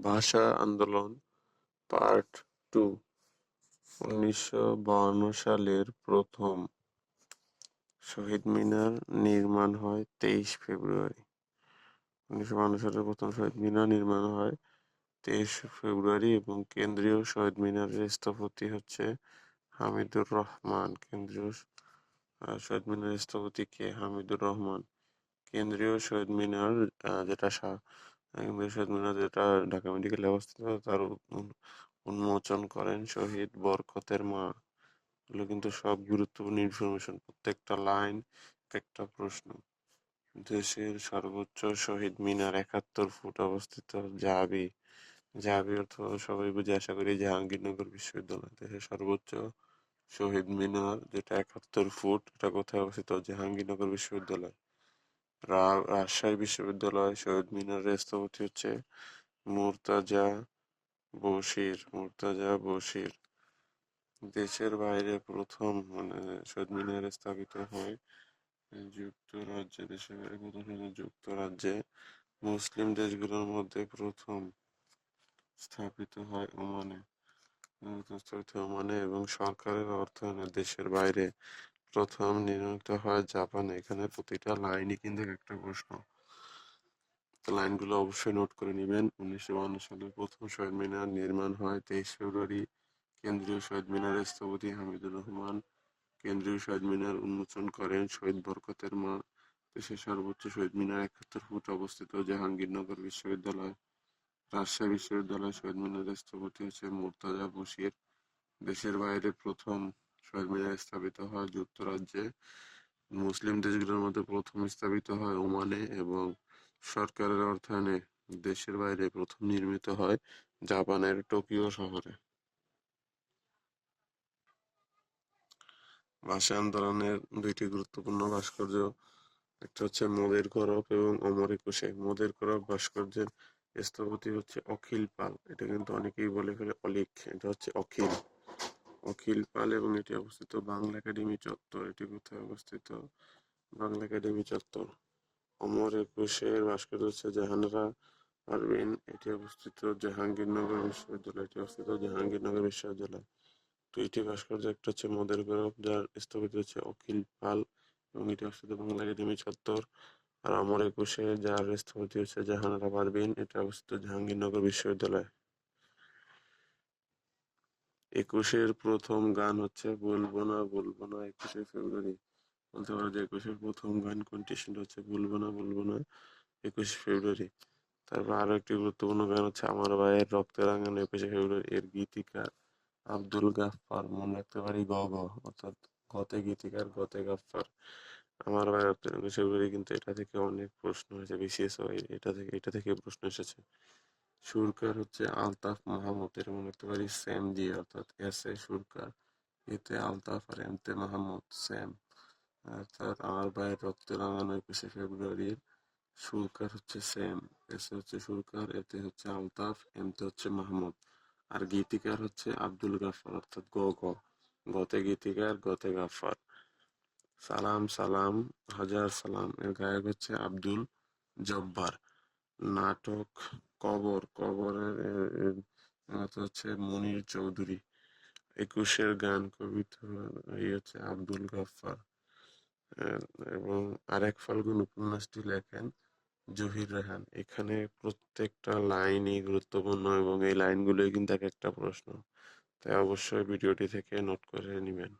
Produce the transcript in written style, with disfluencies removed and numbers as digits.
ভাষা আন্দোলন পার্ট 2। ১৯৫২ সালের প্রথম শহীদ মিনার নির্মাণ হয় ২৩ ফেব্রুয়ারি। ১৯৫২ সালের প্রথম শহীদ মিনার নির্মাণ হয় ২৩ ফেব্রুয়ারি এবং কেন্দ্রীয় শহীদ মিনারের স্থপতি হচ্ছে হামিদুর রহমান। কেন্দ্রীয় শহীদ মিনারের স্থপতি কে? হামিদুর রহমান। কেন্দ্রীয় শহীদ মিনার যেটা ঢাকা মেডিকেলে অবস্থিত, তার উন্মোচন করেন শহীদ বরকতের মা। এগুলো কিন্তু সব গুরুত্বপূর্ণ ইনফরমেশন, প্রত্যেকটা লাইন একটা প্রশ্ন। দেশের সর্বোচ্চ শহীদ মিনার ৭১ ফুট অবস্থিত জাহাবি অর্থ সবাই বুঝে আশা করি জাহাঙ্গীরনগর বিশ্ববিদ্যালয়। দেশের সর্বোচ্চ শহীদ মিনার যেটা ৭১ ফুট, এটা কোথায় অবস্থিত? জাহাঙ্গীরনগর বিশ্ববিদ্যালয়। রাজশাহী বিশ্ববিদ্যালয় শহীদ মিনারের স্থপতি হচ্ছে মুর্তজা বশির। দেশের বাইরে প্রথম শহীদ মিনার স্থাপিত হয় যুক্তরাজ্যে। দেশের বাইরে প্রথম যুক্তরাজ্যে। মুসলিম দেশগুলোর মধ্যে প্রথম স্থাপিত হয় ওমানে এবং সরকারের অর্থায়নে দেশের বাইরে প্রথম নির্মিত হয় জাপানে। এখানে প্রতিটা লাইনই কিন্তু একটা প্রশ্ন, লাইনগুলো অবশ্যই নোট করে নেবেন। ১৯৫২ সালে প্রথম শহীদ মিনার নির্মাণ হয় ২৩ ফেব্রুয়ারি। কেন্দ্রীয় শহীদ মিনারের স্থপতি হামিদুর রহমান। কেন্দ্রীয় শহীদ মিনার উন্মোচন করেন শহীদ বরকতের মা। দেশের সর্বোচ্চ শহীদ মিনার ৭১ ফুট অবস্থিত জাহাঙ্গীরনগর বিশ্ববিদ্যালয়। রাজশাহী বিশ্ববিদ্যালয় শহীদ মিনারের স্থপতি হচ্ছে মুর্তজা বশির। দেশের বাইরে প্রথম শহীদ মিনার স্থাপিত হয় যুক্তরাজ্যে। মুসলিম দেশগুলোর মধ্যে প্রথম স্থাপিত হয় ওমানে এবং সরকারের অর্থায়নে দেশের বাইরে প্রথম নির্মিত হয় জাপানের টোকিও শহরে। ভাষা আন্দোলনের দুইটি গুরুত্বপূর্ণ ভাস্কর্য, একটা হচ্ছে মোদের গরব এবং অমর একুশে। মোদের গরব ভাস্কর্যের স্থপতি হচ্ছে অখিল পাল। এটা কিন্তু অনেকেই বলে ফেলে অলিক, এটা হচ্ছে অখিল পাল এবং এটি অবস্থিত বাংলা একাডেমি চত্বর। এটি কোথায় অবস্থিত? বাংলা একাডেমি চত্বর। অমর একুশের ভাস্কর্য হচ্ছে জাহানরা পারভীন। এটি অবস্থিত জাহাঙ্গীরনগর বিশ্ববিদ্যালয়। দুইটি ভাস্কর্য, একটা হচ্ছে মোদের গৌরব যার স্থপতি হচ্ছে অখিল পাল এবং এটি অবস্থিত বাংলা একাডেমি চত্বর। আর অমর একুশে যার স্থপতি হচ্ছে জাহানারা পারভীন, এটা অবস্থিত জাহাঙ্গীরনগর বিশ্ববিদ্যালয়। একুশের প্রথম গান হচ্ছে বলবো না ২১শে ফেব্রুয়ারি। বলতে পারো যে একুশের প্রথম গান কোনটি? সেটা হচ্ছে বলবো না ২১শে ফেব্রুয়ারি। তারপর আরো একটি গুরুত্বপূর্ণ গান হচ্ছে আমার ভাইয়ের রক্তে রাঙানো ২১শে ফেব্রুয়ারি। এর গীতিকার আব্দুল গাফফার। মনে রাখতে পারি অর্থাৎ গতে গীতিকার গতে গাফফার। আমার ভাইয়ের রক্তে রাঙানো ২১শে ফেব্রুয়ারি, কিন্তু এটা থেকে অনেক প্রশ্ন হয়েছে, বিসিএস এটা থেকে প্রশ্ন এসেছে। সুরকার হচ্ছে আলতাফ মাহমুদ। এর মনে রাখতে পারি স্যাম দিয়ে, অর্থাৎ এস এ সুরকার, এতে আলতাফ আর এম তে মাহমুদ স্যাম। অর্থাৎ আমার ভাইয়ের রক্তে রাঙানো ২১শে ফেব্রুয়ারির সুরকার হচ্ছে স্যাম। এস এ হচ্ছে সুরকার, এতে হচ্ছে আলতাফ, এম তে হচ্ছে মাহমুদ। আর গীতিকার হচ্ছে আব্দুল গাফফার, অর্থাৎ গতে গীতিকার গতে গাফফার। সালাম সালাম হাজার সালাম এর গায়ক হচ্ছে আব্দুল জব্বার। নাটক কবরের হচ্ছে মনির চৌধুরী। একুশের গান কবিতা হচ্ছে আব্দুল গাফফার। এবং আরেক ফাল্গুন উপন্যাসটি লেখেন জহির রেহান। এখানে প্রত্যেকটা লাইনই গুরুত্বপূর্ণ এবং এই লাইনগুলোই কিন্তু এক একটা প্রশ্ন, তাই অবশ্যই ভিডিওটি থেকে নোট করে নেবেন।